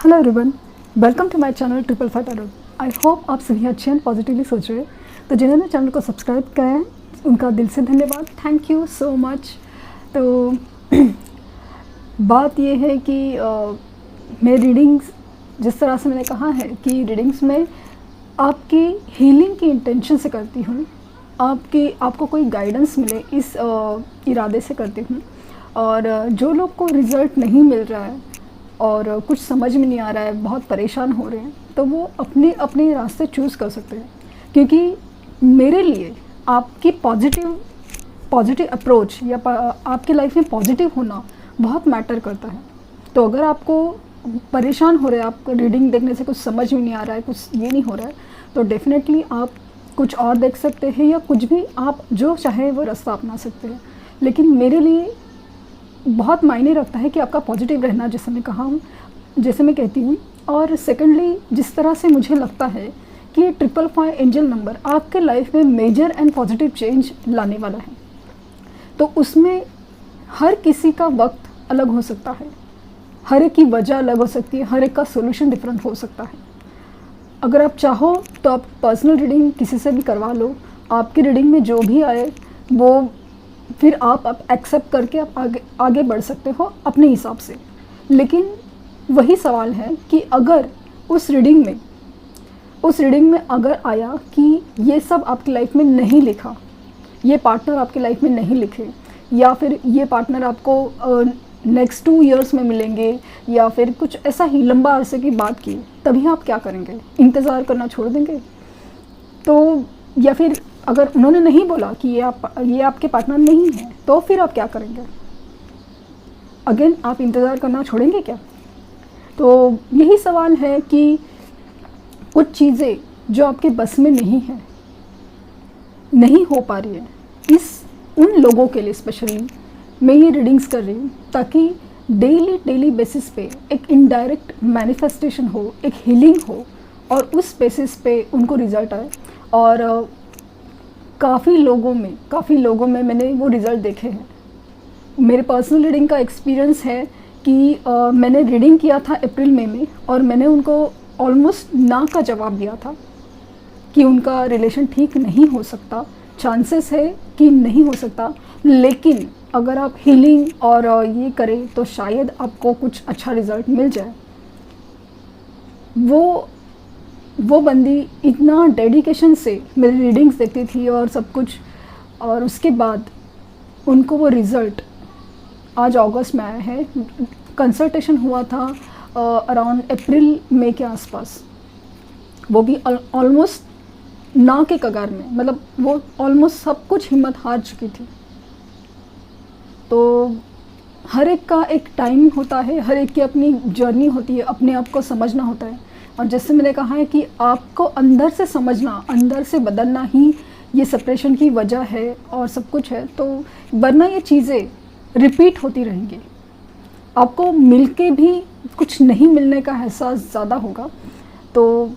Hello everyone, welcome to my channel triple five tarot. I hope आप सभी अच्छे and positively सोच रहे हैं। तो जिन्होंने चैनल को सब्सक्राइब किया है उनका दिल से धन्यवाद, थैंक यू सो मच। तो बात ये है कि मैं रीडिंग्स, जिस तरह से मैंने कहा है कि रीडिंग्स में आपकी हीलिंग की इंटेंशन से करती हूँ, आपको कोई गाइडेंस मिले इस इरादे से करती हूँ। और जो लोग को रिज़ल्ट नहीं मिल रहा है और कुछ समझ में नहीं आ रहा है, बहुत परेशान हो रहे हैं, तो वो अपने अपने रास्ते चूज़ कर सकते हैं। क्योंकि मेरे लिए आपकी पॉजिटिव अप्रोच या आपकी लाइफ में पॉजिटिव होना बहुत मैटर करता है। तो अगर आपको परेशान हो रहे हैं, आपको रीडिंग देखने से कुछ समझ में नहीं आ रहा है, कुछ ये नहीं हो रहा है, तो डेफिनेटली आप कुछ और देख सकते हैं या कुछ भी आप जो चाहे वो रास्ता अपना सकते हैं। लेकिन मेरे लिए बहुत मायने रखता है कि आपका पॉजिटिव रहना, जैसे मैं कहा हूँ, जैसे मैं कहती हूँ। और सेकेंडली, जिस तरह से मुझे लगता है कि 555 एंजल नंबर आपके लाइफ में मेजर एंड पॉजिटिव चेंज लाने वाला है, तो उसमें हर किसी का वक्त अलग हो सकता है, हर एक की वजह अलग हो सकती है, हर एक का सोल्यूशन डिफरेंट हो सकता है। अगर आप चाहो तो आप पर्सनल रीडिंग किसी से भी करवा लो, आपकी रीडिंग में जो भी आए वो फिर आप एक्सेप्ट करके आप आगे बढ़ सकते हो अपने हिसाब से। लेकिन वही सवाल है कि अगर उस रीडिंग में अगर आया कि ये सब आपकी लाइफ में नहीं लिखा, ये पार्टनर आपकी लाइफ में नहीं लिखे, या फिर ये पार्टनर आपको नेक्स्ट 2 इयर्स में मिलेंगे, या फिर कुछ ऐसा ही लंबा अरसे की बात की, तभी आप क्या करेंगे? इंतज़ार करना छोड़ देंगे? तो या फिर अगर उन्होंने नहीं बोला कि ये आपके पार्टनर नहीं है, तो फिर आप क्या करेंगे? अगेन आप इंतज़ार करना छोड़ेंगे क्या? तो यही सवाल है कि कुछ चीज़ें जो आपके बस में नहीं हो पा रही है, उन लोगों के लिए स्पेशली मैं ये रीडिंग्स कर रही हूँ, ताकि डेली बेसिस पे एक इनडायरेक्ट मैनिफेस्टेशन हो, एक हीलिंग हो, और उस बेसिस पे उनको रिज़ल्ट आए। और काफ़ी लोगों में मैंने वो रिज़ल्ट देखे हैं। मेरे पर्सनल रीडिंग का एक्सपीरियंस है कि मैंने रीडिंग किया था अप्रैल मई में, और मैंने उनको ऑलमोस्ट ना का जवाब दिया था कि उनका रिलेशन ठीक नहीं हो सकता, चांसेस है कि नहीं हो सकता, लेकिन अगर आप हीलिंग और ये करें तो शायद आपको कुछ अच्छा रिज़ल्ट मिल जाए। वो बंदी इतना डेडिकेशन से मेरी रीडिंग्स देखती थी और सब कुछ, और उसके बाद उनको वो रिज़ल्ट आज अगस्त में आया है। कंसल्टेशन हुआ था अराउंड अप्रैल मई के आसपास, वो भी ऑलमोस्ट ना के कगार में, मतलब वो ऑलमोस्ट सब कुछ हिम्मत हार चुकी थी। तो हर एक का एक टाइम होता है, हर एक की अपनी जर्नी होती है, अपने आप को समझना होता है। और जैसे मैंने कहा है कि आपको अंदर से समझना, अंदर से बदलना ही ये सेपरेशन की वजह है और सब कुछ है। तो वरना ये चीज़ें रिपीट होती रहेंगी, आपको मिलके भी कुछ नहीं मिलने का एहसास ज़्यादा होगा। तो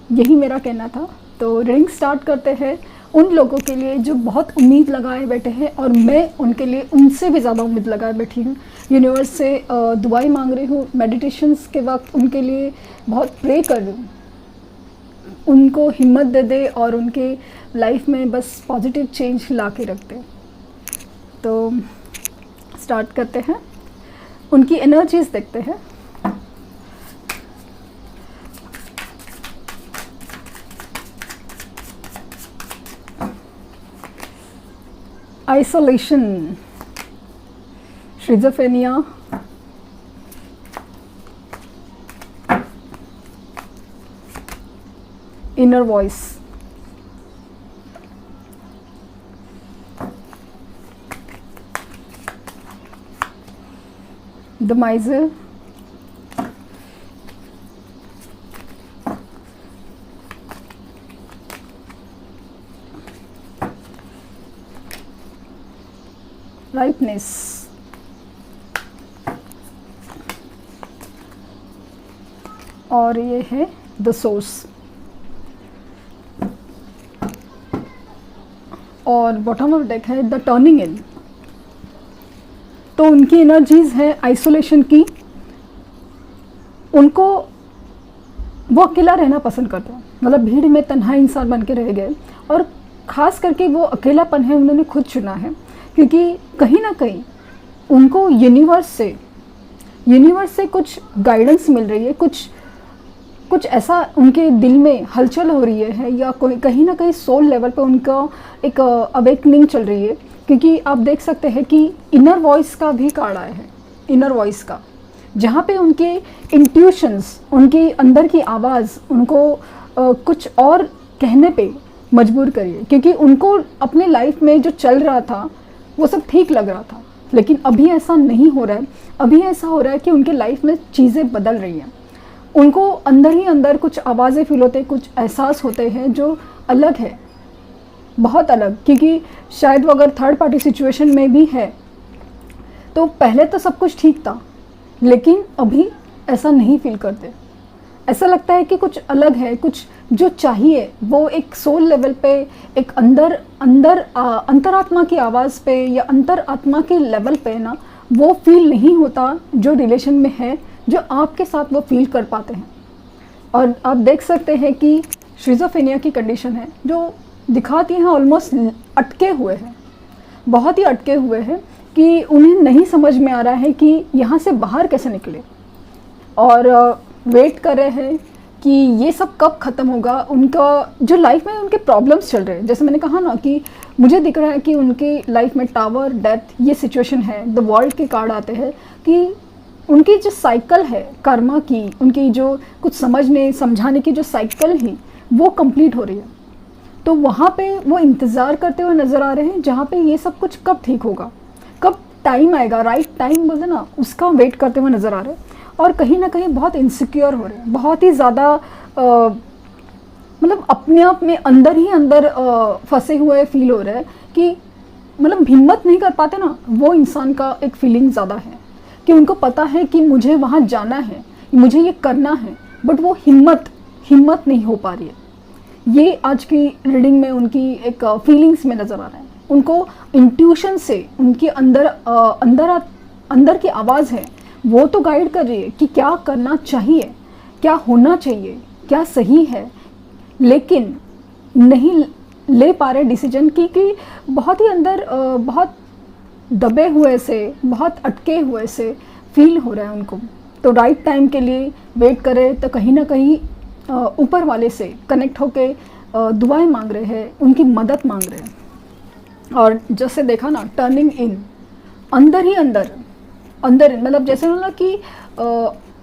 यही मेरा कहना था। तो रीडिंग स्टार्ट करते हैं उन लोगों के लिए जो बहुत उम्मीद लगाए बैठे हैं, और मैं उनके लिए उनसे भी ज़्यादा उम्मीद लगाए बैठी हूँ। यूनिवर्स से दुआएं मांग रही हूँ, मेडिटेशंस के वक्त उनके लिए बहुत प्रे कर रही हूँ, उनको हिम्मत दे दे और उनके लाइफ में बस पॉजिटिव चेंज ला के रख दे। तो स्टार्ट करते हैं, उनकी एनर्जीज देखते हैं। Isolation, schizophrenia, inner voice, the miser, ripeness, और ये है द सोर्स। और बॉटम ऑफ डेक है द टर्निंग इन। तो उनकी एनर्जीज है आइसोलेशन की, उनको वो अकेला रहना पसंद करते हैं, मतलब भीड़ में तन्हा इंसान बन के रह गए। और ख़ास करके वो अकेलापन है उन्होंने खुद चुना है, क्योंकि कहीं ना कहीं उनको यूनिवर्स से कुछ गाइडेंस मिल रही है, कुछ ऐसा उनके दिल में हलचल हो रही है, या कोई कहीं ना कहीं सोल लेवल पे उनका एक अवेकनिंग चल रही है। क्योंकि आप देख सकते हैं कि इनर वॉइस का भी कार्ड आया है, इनर वॉइस का, जहाँ पे उनके इंट्यूशंस, उनके अंदर की आवाज़ उनको कुछ और कहने पे मजबूर करिए। क्योंकि उनको अपने लाइफ में जो चल रहा था वो सब ठीक लग रहा था, लेकिन अभी ऐसा नहीं हो रहा है। अभी ऐसा हो रहा है कि उनके लाइफ में चीज़ें बदल रही हैं। उनको अंदर ही अंदर कुछ आवाज़ें फील होते, कुछ एहसास होते हैं जो अलग है, बहुत अलग। क्योंकि शायद वो अगर थर्ड पार्टी सिचुएशन में भी है तो पहले तो सब कुछ ठीक था, लेकिन अभी ऐसा नहीं फील करते। ऐसा लगता है कि कुछ अलग है, कुछ जो चाहिए वो एक सोल लेवल पे, एक अंतरात्मा की आवाज़ पे या अंतरात्मा के लेवल पे ना वो फील नहीं होता जो रिलेशन में है, जो आपके साथ वो फील कर पाते हैं। और आप देख सकते हैं कि शिज़ोफ्रेनिया की कंडीशन है जो दिखाती हैं ऑलमोस्ट अटके हुए हैं, बहुत ही अटके हुए हैं कि उन्हें नहीं समझ में आ रहा है कि यहाँ से बाहर कैसे निकले, और वेट कर रहे हैं कि ये सब कब ख़त्म होगा। उनका जो लाइफ में उनके प्रॉब्लम्स चल रहे हैं, जैसे मैंने कहा ना कि मुझे दिख रहा है कि उनकी लाइफ में टावर, डेथ, ये सिचुएशन है। द वर्ल्ड के कार्ड आते हैं कि उनकी जो साइकिल है कर्मा की, उनकी जो कुछ समझने समझाने की जो साइकिल ही वो कंप्लीट हो रही है। तो वहाँ पे वो इंतज़ार करते हुए नज़र आ रहे हैं, जहाँ पे ये सब कुछ कब ठीक होगा, कब टाइम आएगा, राइट टाइम बोलते ना, उसका वेट करते हुए नज़र आ रहे हैं। और कहीं ना कहीं बहुत इनसिक्योर हो रहे हैं, बहुत ही ज़्यादा मतलब अपने आप में अंदर ही अंदर फंसे हुए फील हो रहे हैं कि मतलब हिम्मत नहीं कर पाते ना, वो इंसान का एक फीलिंग ज़्यादा है कि उनको पता है कि मुझे वहाँ जाना है, मुझे ये करना है, बट वो हिम्मत नहीं हो पा रही है। ये आज की रीडिंग में उनकी एक फीलिंग्स में नज़र आ रहा है। उनको इंट्यूशन से उनके अंदर की आवाज़ है वो तो गाइड कर रही है कि क्या करना चाहिए, क्या होना चाहिए, क्या सही है, लेकिन नहीं ले पा रहे डिसीजन की बहुत ही अंदर बहुत दबे हुए से, बहुत अटके हुए से फील हो रहा है उनको। तो राइट टाइम के लिए वेट करें तो कहीं ना कहीं ऊपर वाले से कनेक्ट होके दुआएं मांग रहे हैं, उनकी मदद मांग रहे हैं। और जैसे देखा ना, टर्निंग इन, अंदर ही अंदर मतलब जैसे ना कि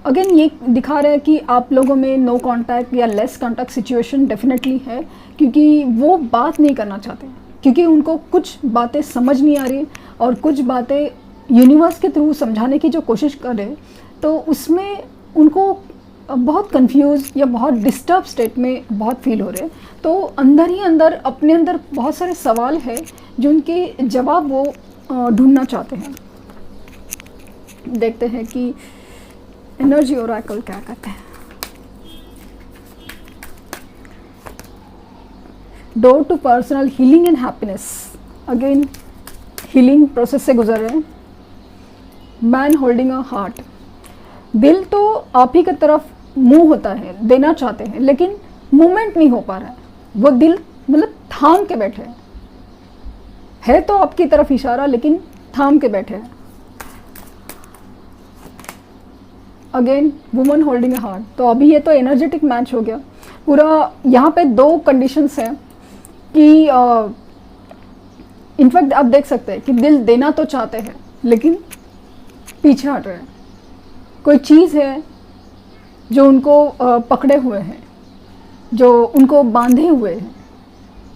अगेन ये दिखा रहा है कि आप लोगों में नो कांटेक्ट या लेस कांटेक्ट सिचुएशन डेफिनेटली है, क्योंकि वो बात नहीं करना चाहते, क्योंकि उनको कुछ बातें समझ नहीं आ रही और कुछ बातें यूनिवर्स के थ्रू समझाने की जो कोशिश कर रहे, तो उसमें उनको बहुत कंफ्यूज या बहुत डिस्टर्ब स्टेट में बहुत फील हो रहे हैं। तो अंदर ही अंदर अपने अंदर बहुत सारे सवाल है जो उनके जवाब वो ढूंढना चाहते हैं। देखते हैं कि एनर्जी ओरेकल क्या कहते हैं। Door to personal healing and happiness, again healing process से गुजर रहे हैं। मैन होल्डिंग अ हार्ट, दिल तो आप ही की तरफ मुंह होता है, देना चाहते हैं, लेकिन मूवमेंट नहीं हो पा रहा है। वो दिल मतलब थाम के बैठे है तो आपकी तरफ इशारा, लेकिन थाम के बैठे हैं। Again woman holding a heart, तो अभी ये तो एनर्जेटिक मैच हो गया पूरा। यहाँ पे दो कंडीशंस हैं कि इनफैक्ट आप देख सकते हैं कि दिल देना तो चाहते हैं लेकिन पीछे हट रहे हैं। कोई चीज़ है जो उनको पकड़े हुए हैं, जो उनको बांधे हुए हैं।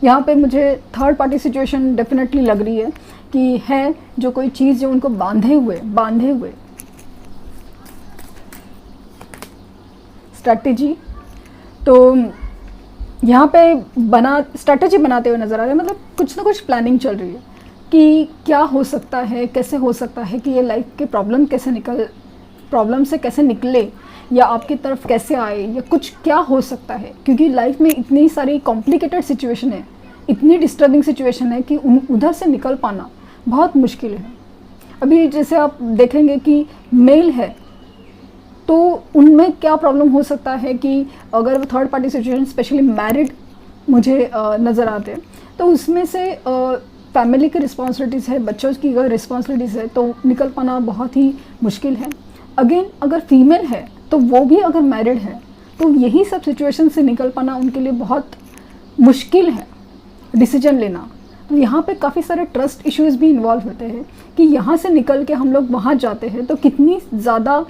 यहाँ पे मुझे थर्ड पार्टी सिचुएशन डेफिनेटली लग रही है कि है जो कोई चीज़ जो उनको बांधे हुए। स्ट्रैटेजी, तो यहाँ पे स्ट्रैटेजी बनाते हुए नज़र आ रहे हैं, मतलब कुछ ना कुछ प्लानिंग चल रही है कि क्या हो सकता है, कैसे हो सकता है कि ये लाइफ के प्रॉब्लम से कैसे निकले, या आपकी तरफ कैसे आए, या कुछ क्या हो सकता है। क्योंकि लाइफ में इतनी सारी कॉम्प्लिकेटेड सिचुएशन है, इतनी डिस्टर्बिंग सिचुएशन है कि उधर से निकल पाना बहुत मुश्किल है। अभी जैसे आप देखेंगे कि मेल है तो उनमें क्या प्रॉब्लम हो सकता है कि अगर वो third party situation specially married मुझे नज़र आते हैं, तो उसमें से फैमिली की रिस्पॉन्सिबिलिटीज़ है, बच्चों की अगर रिस्पॉन्सिबिलिटीज़ है तो निकल पाना बहुत ही मुश्किल है। अगेन अगर फीमेल है तो वो भी अगर मैरिड है तो यही सब सिचुएशन से निकल पाना उनके लिए बहुत मुश्किल है, डिसीजन लेना। तो यहाँ पे काफ़ी सारे ट्रस्ट इश्यूज़ भी इन्वॉल्व होते हैं कि यहाँ से निकल के हम लोग वहाँ जाते हैं तो कितनी ज़्यादा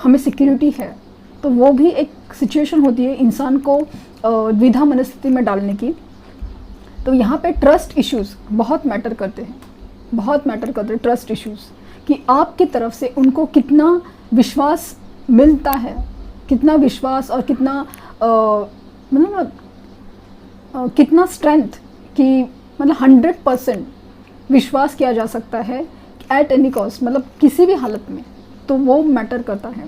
हमें सिक्योरिटी है। तो वो भी एक सिचुएशन होती है इंसान को द्विधा मनस्थिति में डालने की। तो यहाँ पे ट्रस्ट इश्यूज़ बहुत मैटर करते हैं, बहुत मैटर करते हैं ट्रस्ट इश्यूज़, कि आपकी तरफ से उनको कितना विश्वास मिलता है, कितना विश्वास और कितना मतलब कितना स्ट्रेंथ कि मतलब 100% विश्वास किया जा सकता है एट एनी कॉस्ट, मतलब किसी भी हालत में। तो वो मैटर करता है।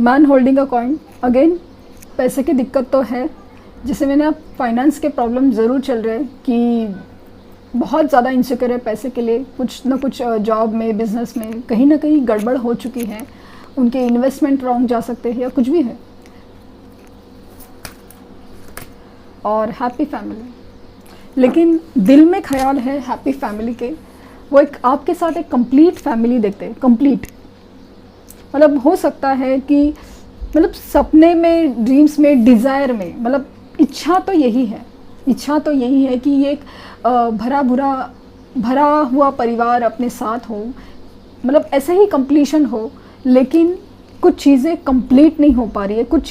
Man holding a coin, again पैसे की दिक्कत तो है, जैसे मैंने फाइनेंस के प्रॉब्लम ज़रूर चल रहे हैं कि बहुत ज़्यादा इनसिक्योर है पैसे के लिए, कुछ ना कुछ जॉब में, बिजनेस में कहीं ना कहीं गड़बड़ हो चुकी है, उनके इन्वेस्टमेंट रॉन्ग जा सकते हैं या कुछ भी है। और हैप्पी फैमिली, लेकिन दिल में ख्याल है हैप्पी फैमिली के, वो एक आपके साथ एक कंप्लीट फैमिली देखते हैं, कंप्लीट। मतलब हो सकता है कि मतलब सपने में, ड्रीम्स में, डिज़ायर में, मतलब इच्छा तो यही है, इच्छा तो यही है कि ये एक भरा हुआ परिवार अपने साथ हो, मतलब ऐसे ही कंप्लीशन हो। लेकिन कुछ चीज़ें कंप्लीट नहीं हो पा रही है, कुछ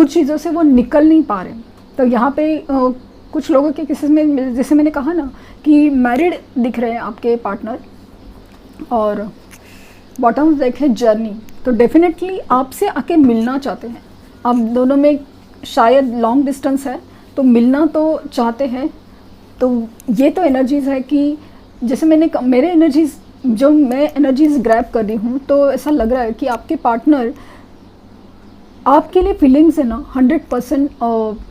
चीज़ों से वो निकल नहीं पा रहे। तो यहाँ पे कुछ लोगों के केसेस में, जैसे मैंने कहा ना कि मैरिड दिख रहे हैं आपके पार्टनर, और बॉटम ऑफ डेक है जर्नी, तो डेफिनेटली आपसे आके मिलना चाहते हैं। आप दोनों में शायद लॉन्ग डिस्टेंस है तो मिलना तो चाहते हैं। तो ये तो एनर्जीज़ है कि जैसे मेरे एनर्जीज़, जो मैं एनर्जीज़ ग्रैब कर रही हूँ, तो ऐसा लग रहा है कि आपके पार्टनर आपके लिए फीलिंग्स है ना 100%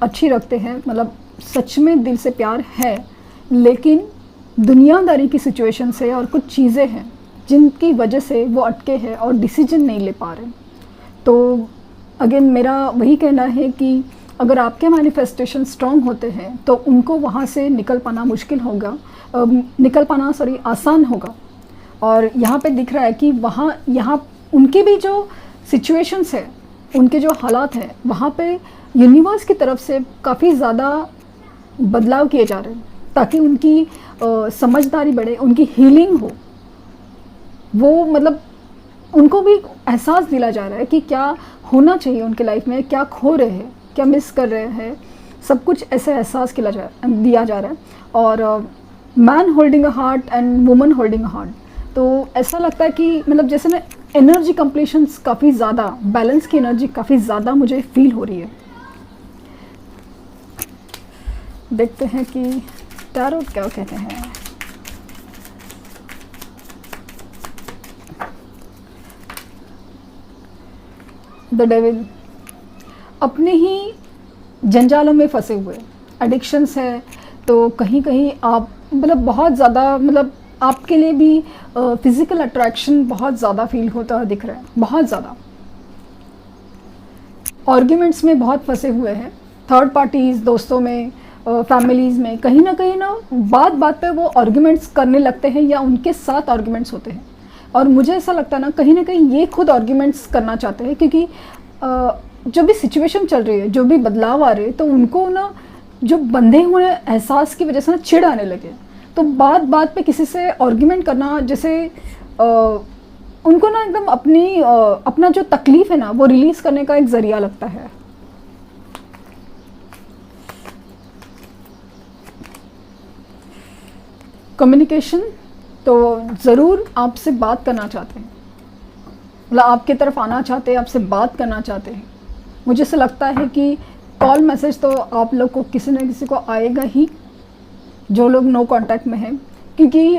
अच्छी रखते हैं, मतलब सच में दिल से प्यार है। लेकिन दुनियादारी की सिचुएशन से और कुछ चीज़ें हैं जिनकी वजह से वो अटके हैं और डिसीजन नहीं ले पा रहे। तो अगेन मेरा वही कहना है कि अगर आपके मैनिफेस्टेशन स्ट्रॉन्ग होते हैं तो उनको वहाँ से निकल पाना मुश्किल होगा, आसान होगा। और यहाँ पे दिख रहा है कि यहाँ उनके भी जो सिचुएशंस है, उनके जो हालात हैं, वहाँ पे यूनिवर्स की तरफ से काफ़ी ज़्यादा बदलाव किए जा रहे हैं ताकि उनकी समझदारी बढ़े, उनकी हीलिंग हो। वो मतलब उनको भी एहसास दिला जा रहा है कि क्या होना चाहिए उनके लाइफ में, क्या खो रहे हैं, क्या मिस कर रहे हैं, सब कुछ ऐसे एहसास दिया जा रहा है। और man holding a heart and woman holding a heart, तो ऐसा लगता है कि मतलब जैसे ना एनर्जी कंप्लीशंस काफ़ी ज़्यादा, बैलेंस की एनर्जी काफ़ी ज़्यादा मुझे फील हो रही है। देखते हैं कि टैरो क्या कहते हैं। द डेविल, अपने ही जंजालों में फंसे हुए, एडिक्शंस है, तो कहीं कहीं आप मतलब बहुत ज़्यादा, मतलब आपके लिए भी फिज़िकल अट्रैक्शन बहुत ज़्यादा फील होता दिख रहा है, बहुत ज़्यादा। आर्ग्यूमेंट्स में बहुत फंसे हुए हैं, थर्ड पार्टीज़, दोस्तों में, फैमिलीज़ में, कहीं ना बात पे वो आर्ग्यूमेंट्स करने लगते हैं या उनके साथ आर्ग्यूमेंट्स होते हैं। और मुझे ऐसा लगता है ना कहीं ये खुद आर्ग्यूमेंट्स करना चाहते हैं, क्योंकि जो भी सिचुएशन चल रही है, जो भी बदलाव आ रहे हैं, तो उनको ना जो बंधे हुए एहसास की वजह से ना चिढ़ आने लगे। तो बात पे किसी से आर्ग्यूमेंट करना, जैसे उनको ना एकदम अपना जो तकलीफ़ है ना वो रिलीज़ करने का एक ज़रिया लगता है। कम्युनिकेशन, तो ज़रूर आपसे बात करना चाहते हैं, मतलब आपके तरफ आना चाहते हैं, आपसे बात करना चाहते हैं। मुझे ऐसा लगता है कि कॉल मैसेज तो आप लोग को किसी न किसी को आएगा ही, जो लोग नो कांटेक्ट में हैं। क्योंकि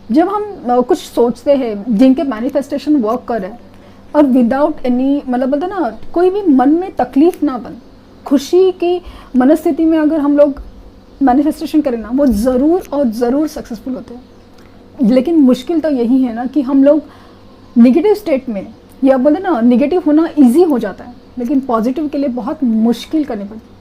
जब हम कुछ सोचते हैं जिनके मैनिफेस्टेशन वर्क कर रहे हैं और विदाउट एनी, मतलब बोलते ना, कोई भी मन में तकलीफ़ ना बन, खुशी की मनस्थिति में अगर हम लोग मैनिफेस्टेशन करें ना, वो ज़रूर और ज़रूर सक्सेसफुल होते हैं। लेकिन मुश्किल तो यही है ना कि हम लोग निगेटिव स्टेट में, या बोले ना निगेटिव होना इजी हो जाता है, लेकिन पॉजिटिव के लिए बहुत मुश्किल करनी पड़ती है।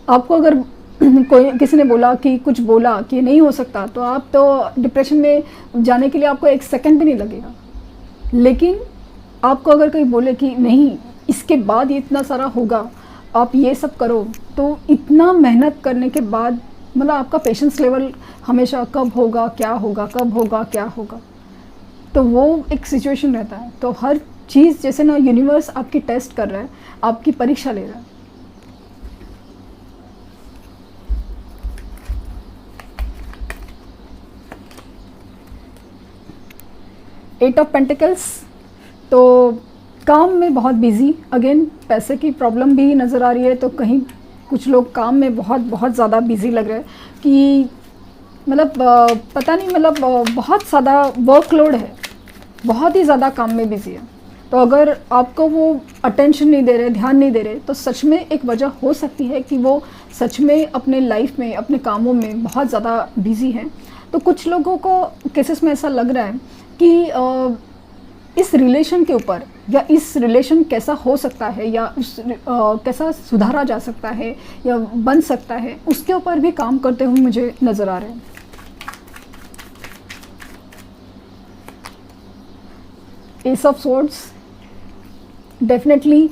आपको अगर कोई किसी ने बोला कि कुछ बोला कि नहीं हो सकता, तो आप तो डिप्रेशन में जाने के लिए आपको 1 सेकंड भी नहीं लगेगा। लेकिन आपको अगर कोई बोले कि नहीं, इसके बाद ये इतना सारा होगा, आप ये सब करो, तो इतना मेहनत करने के बाद मतलब आपका पेशेंस लेवल हमेशा कब होगा क्या होगा, कब होगा क्या होगा, तो वो एक सिचुएशन रहता है। तो हर चीज़ जैसे ना यूनिवर्स आपकी टेस्ट कर रहा है, आपकी परीक्षा ले रहा है। एट ऑफ पेंटिकल्स, तो काम में बहुत बिजी, अगेन पैसे की प्रॉब्लम भी नज़र आ रही है। तो कहीं कुछ लोग काम में बहुत बहुत ज़्यादा बिजी लग रहे हैं कि मतलब पता नहीं, मतलब बहुत ज़्यादा वर्कलोड है, बहुत ही ज़्यादा काम में बिजी है। तो अगर आपको वो अटेंशन नहीं दे रहे, ध्यान नहीं दे रहे, तो सच में एक वजह हो सकती है कि वो सच में अपने लाइफ में, अपने कामों में बहुत ज़्यादा बिजी हैं। तो कुछ लोगों को केसेस में ऐसा लग रहा है कि इस रिलेशन के ऊपर, या इस रिलेशन कैसा हो सकता है, या उस कैसा सुधारा जा सकता है या बन सकता है, उसके ऊपर भी काम करते हुए मुझे नज़र आ रहे हैं। एस ऑफ सोर्ड्स, डेफिनेटली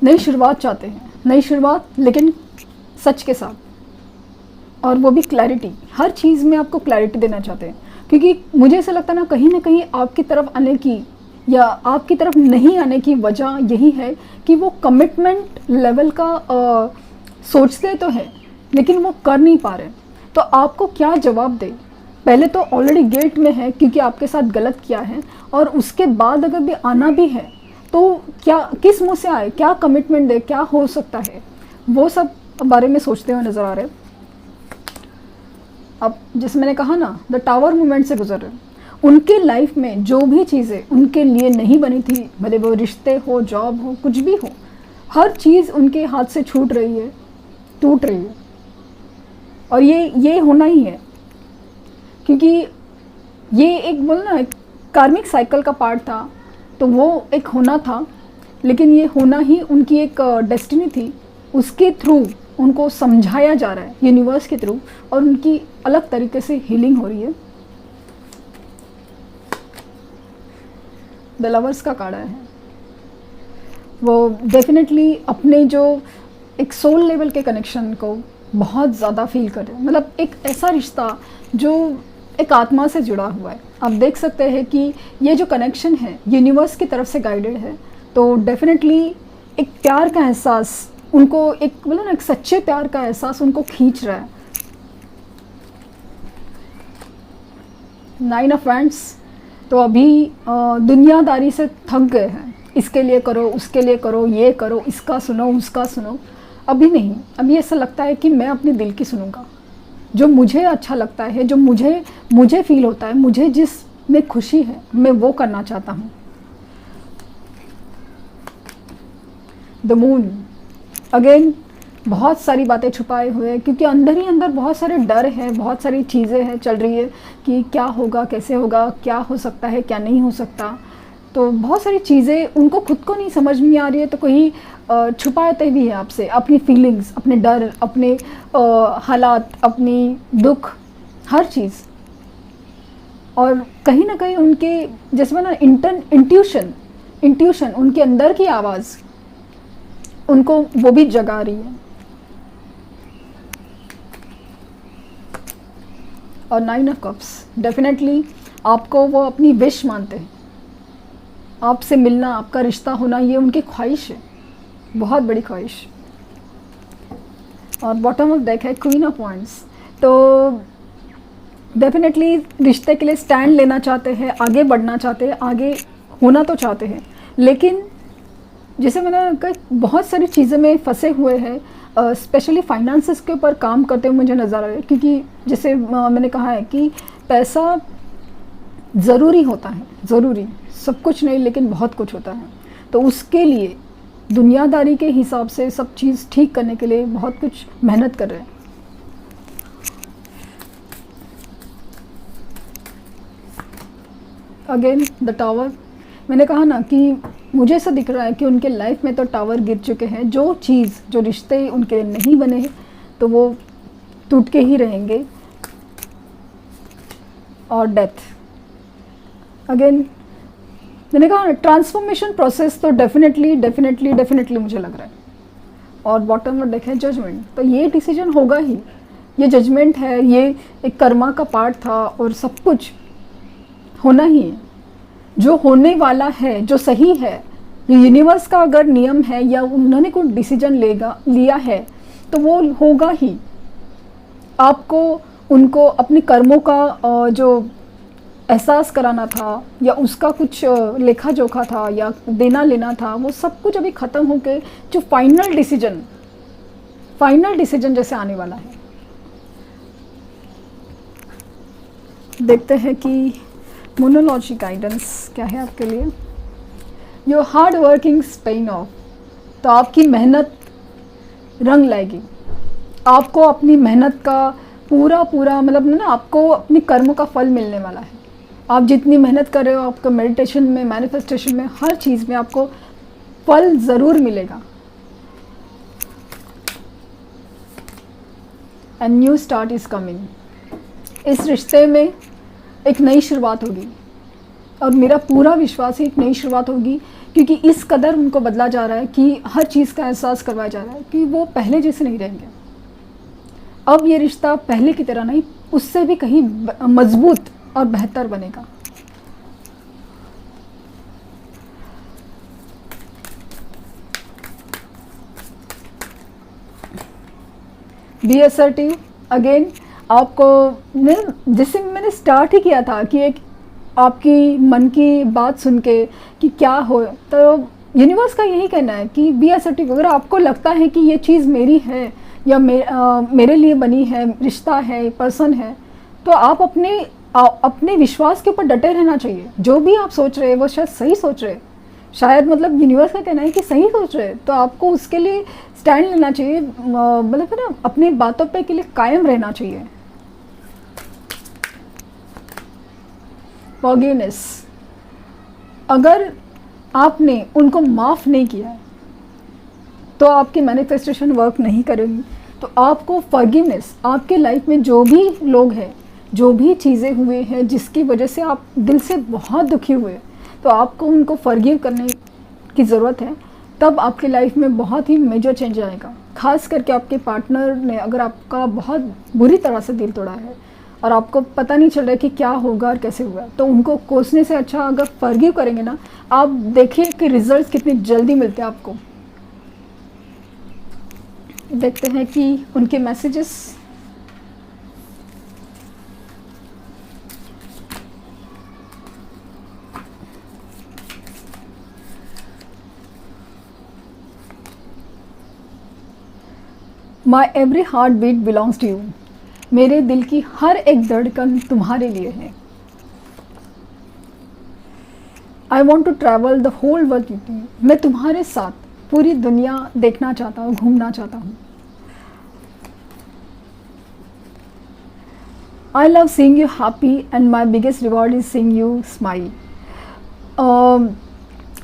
नई शुरुआत चाहते हैं, नई शुरुआत, लेकिन सच के साथ, और वो भी क्लैरिटी। हर चीज़ में आपको क्लैरिटी देना चाहते हैं, क्योंकि मुझे ऐसा लगता है ना कहीं आपकी तरफ आने की या आपकी तरफ नहीं आने की वजह यही है कि वो कमिटमेंट लेवल का सोचते तो है, लेकिन वो कर नहीं पा रहे। तो आपको क्या जवाब दे? पहले तो ऑलरेडी गिल्ट में है क्योंकि आपके साथ गलत किया है, और उसके बाद अगर भी आना भी है तो क्या, किस मुँह से आए, क्या कमिटमेंट दे, क्या हो सकता है, वो सब बारे में सोचते हुए नज़र आ रहे हैं। अब जैसे मैंने कहा ना, द टावर मूवमेंट से गुजर रहे हैं। उनके लाइफ में जो भी चीज़ें उनके लिए नहीं बनी थी, भले वो रिश्ते हो, जॉब हो, कुछ भी हो, हर चीज़ उनके हाथ से छूट रही है, टूट रही है। और ये होना ही है, क्योंकि ये एक बोल ना एक कार्मिक साइकिल का पार्ट था, तो वो एक होना था, लेकिन ये होना ही उनकी एक डेस्टिनी थी। उसके थ्रू उनको समझाया जा रहा है यूनिवर्स के थ्रू, और उनकी अलग तरीके से हीलिंग हो रही है। द लवर्स का कार्ड है, वो डेफिनेटली अपने जो एक सोल लेवल के कनेक्शन को बहुत ज़्यादा फील कर रहे हैं। मतलब एक ऐसा रिश्ता जो एक आत्मा से जुड़ा हुआ है। आप देख सकते हैं कि ये जो कनेक्शन है यूनिवर्स की तरफ से गाइडेड है। तो डेफिनेटली एक प्यार का एहसास उनको, एक बोलो ना एक सच्चे प्यार का एहसास उनको खींच रहा है। 9 ऑफ वैंड्स, तो अभी दुनियादारी से थक गए हैं, इसके लिए करो, उसके लिए करो, ये करो, इसका सुनो, उसका सुनो। अभी नहीं, अभी ऐसा लगता है कि मैं अपने दिल की सुनूंगा, जो मुझे अच्छा लगता है, जो मुझे फील होता है, मुझे जिस में खुशी है, मैं वो करना चाहता हूँ। द मून, अगेन बहुत सारी बातें छुपाए हुए हैं, क्योंकि अंदर ही अंदर बहुत सारे डर हैं, बहुत सारी चीज़ें हैं चल रही है कि क्या होगा, कैसे होगा, क्या हो सकता है, क्या नहीं हो सकता। तो बहुत सारी चीज़ें उनको खुद को नहीं समझ में आ रही है, तो कोई छुपाते भी है आपसे अपनी फीलिंग्स, अपने डर, अपने हालात, अपनी दुख, हर चीज़। और कहीं ना कहीं उनके जैसे ना इंट्यूशन, उनके अंदर की आवाज़ उनको वो भी जगा रही है। और 9 ऑफ कप्स, डेफिनेटली आपको वो अपनी विश मानते हैं, आपसे मिलना, आपका रिश्ता होना, ये उनकी ख्वाहिश है, बहुत बड़ी ख्वाहिश। और बॉटम ऑफ डेक है क्वीन ऑफ वांड्स, तो डेफिनेटली रिश्ते के लिए स्टैंड लेना चाहते हैं, आगे बढ़ना चाहते हैं, आगे होना तो चाहते हैं, लेकिन जैसे मैंने कहा बहुत सारी चीज़ें में फंसे हुए हैं, स्पेशली फाइनेंसेस के ऊपर काम करते हुए मुझे नज़र आ रहा है। क्योंकि जैसे मैंने कहा है कि पैसा ज़रूरी होता है, ज़रूरी, सब कुछ नहीं लेकिन बहुत कुछ होता है। तो उसके लिए दुनियादारी के हिसाब से सब चीज़ ठीक करने के लिए बहुत कुछ मेहनत कर रहे हैं। अगेन द टावर, मैंने कहा ना कि मुझे ऐसा दिख रहा है कि उनके लाइफ में तो टावर गिर चुके हैं। जो चीज़, जो रिश्ते उनके लिए नहीं बने हैं तो वो टूट के ही रहेंगे। और डेथ, अगेन मैंने कहा ट्रांसफॉर्मेशन प्रोसेस तो डेफिनेटली मुझे लग रहा है। और बॉटम में देखें जजमेंट, तो ये डिसीजन होगा ही, ये जजमेंट है, ये एक कर्मा का पार्ट था और सब कुछ होना ही है। जो होने वाला है, जो सही है, ये यूनिवर्स का अगर नियम है या उन्होंने कोई डिसीजन लिया है तो वो होगा ही। आपको उनको अपने कर्मों का जो एहसास कराना था या उसका कुछ लेखा जोखा था या देना लेना था, वो सब कुछ अभी ख़त्म होके जो फाइनल डिसीजन जैसे आने वाला है। देखते हैं कि मोनोलॉजी गाइडेंस क्या है आपके लिए। Your hard working paying off, तो आपकी मेहनत रंग लाएगी। आपको अपनी मेहनत का पूरा मतलब ना, आपको अपनी कर्मों का फल मिलने वाला है। आप जितनी मेहनत कर रहे हो, आपको मेडिटेशन में, मैनिफेस्टेशन में, हर चीज़ में आपको फल ज़रूर मिलेगा। And new start is coming, इस रिश्ते में एक नई शुरुआत होगी और मेरा पूरा विश्वास है एक नई शुरुआत होगी, क्योंकि इस कदर उनको बदला जा रहा है कि हर चीज़ का एहसास करवाया जा रहा है कि वो पहले जैसे नहीं रहेंगे। अब ये रिश्ता पहले की तरह नहीं, उससे भी कहीं मजबूत और बेहतर बनेगा। बी असर्टिव, अगेन आपको जैसे मैंने स्टार्ट ही किया था कि एक आपकी मन की बात सुन के कि क्या हो, तो यूनिवर्स का यही कहना है कि बी असर्टिव। अगर आपको लगता है कि ये चीज़ मेरी है या मेरे लिए बनी है, रिश्ता है, पर्सन है, तो आप अपने विश्वास के ऊपर डटे रहना चाहिए। जो भी आप सोच रहे हैं वो शायद सही सोच रहे हैं, शायद मतलब यूनिवर्स का कहना है कि सही सोच रहे हैं, तो आपको उसके लिए स्टैंड लेना चाहिए, मतलब है ना, अपनी बातों पे के लिए कायम रहना चाहिए। फॉरगिवनेस, अगर आपने उनको माफ़ नहीं किया है तो आपकी मैनिफेस्टेशन वर्क नहीं करेगी। तो आपको फॉरगिवनेस, आपके लाइफ में जो भी लोग हैं, जो भी चीज़ें हुए हैं जिसकी वजह से आप दिल से बहुत दुखी हुए, तो आपको उनको फॉरगिव करने की ज़रूरत है। तब आपकी लाइफ में बहुत ही मेजर चेंज आएगा। खास करके आपके पार्टनर ने अगर आपका बहुत बुरी तरह से दिल तोड़ा है और आपको पता नहीं चल रहा है कि क्या होगा और कैसे होगा, तो उनको कोसने से अच्छा अगर फॉरगिव करेंगे ना, आप देखिए कि रिजल्ट्स कितनी जल्दी मिलते हैं आपको। देखते हैं कि उनके messages. My every heart beat belongs to you, मेरे दिल की हर एक धड़कन तुम्हारे लिए है। I want to travel the whole world with you, मैं तुम्हारे साथ पूरी दुनिया देखना चाहता हूँ, घूमना चाहता हूँ। I love seeing you happy and my biggest reward is seeing you smile.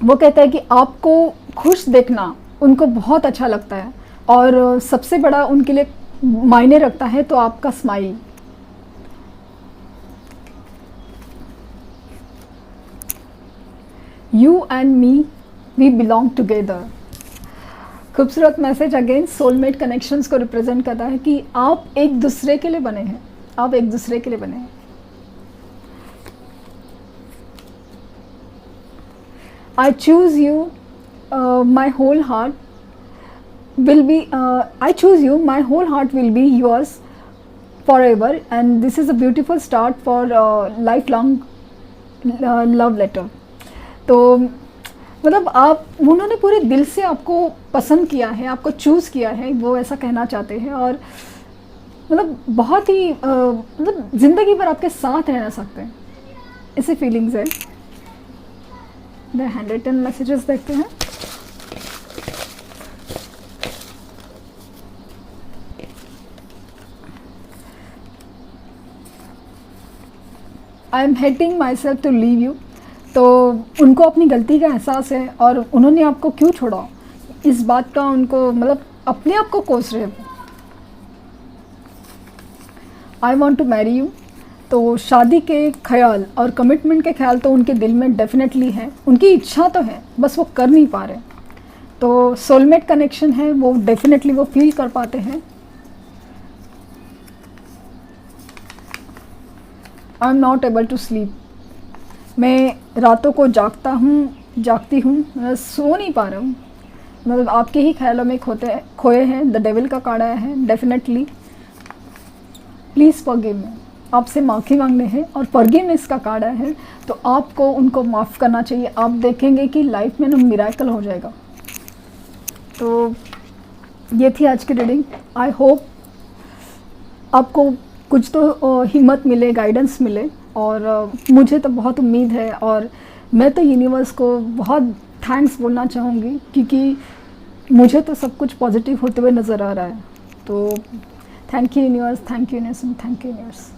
वो कहता है कि आपको खुश देखना उनको बहुत अच्छा लगता है और सबसे बड़ा उनके लिए मायने रखता है तो आपका smile. You and me we belong together. खूबसूरत मैसेज, अगेन सोलमेट कनेक्शंस को रिप्रेजेंट करता है कि आप एक दूसरे के लिए बने हैं, आप एक दूसरे के लिए बने हैं। I choose you, my whole heart will be I choose you, my whole heart will be yours forever, and this is a beautiful start for lifelong love letter। तो मतलब आप, उन्होंने पूरे दिल से आपको पसंद किया है, आपको चूज़ किया है, वो ऐसा कहना चाहते हैं। और मतलब बहुत ही मतलब ज़िंदगी भर आपके साथ रहना सकते हैं, ऐसी फीलिंग्स है। द हैंड रिटन मैसेजेस देखते हैं। I am hating myself to leave you, तो उनको अपनी गलती का एहसास है और उन्होंने आपको क्यों छोड़ा, इस बात का उनको मतलब अपने आप को कोस रहे। I want to marry you, तो शादी के ख्याल और कमिटमेंट के ख्याल तो उनके दिल में डेफिनेटली है, उनकी इच्छा तो है, बस वो कर नहीं पा रहे। तो सोलमेट कनेक्शन है, वो डेफिनेटली वो फील कर पाते हैं। I am not able to sleep, मैं रातों को जागती हूँ, मैं सो नहीं पा रहा हूँ, मतलब आपके ही ख्यालों में खोए हैं। द डेविल का कार्ड आया है, डेफिनेटली प्लीज़ फॉरगिव मी, आपसे माफ़ी मांगने हैं और फॉरगिवनेस का कार्ड आया है, तो आपको उनको माफ़ करना चाहिए। आप देखेंगे कि लाइफ में ना मिरेकल हो जाएगा। तो ये थी आज की रीडिंग। आई होप आपको कुछ तो हिम्मत मिले, गाइडेंस मिले, और मुझे तो बहुत उम्मीद है और मैं तो यूनिवर्स को बहुत थैंक्स बोलना चाहूँगी, क्योंकि मुझे तो सब कुछ पॉजिटिव होते हुए नज़र आ रहा है। तो thank you universe, thank you universe, thank you universe.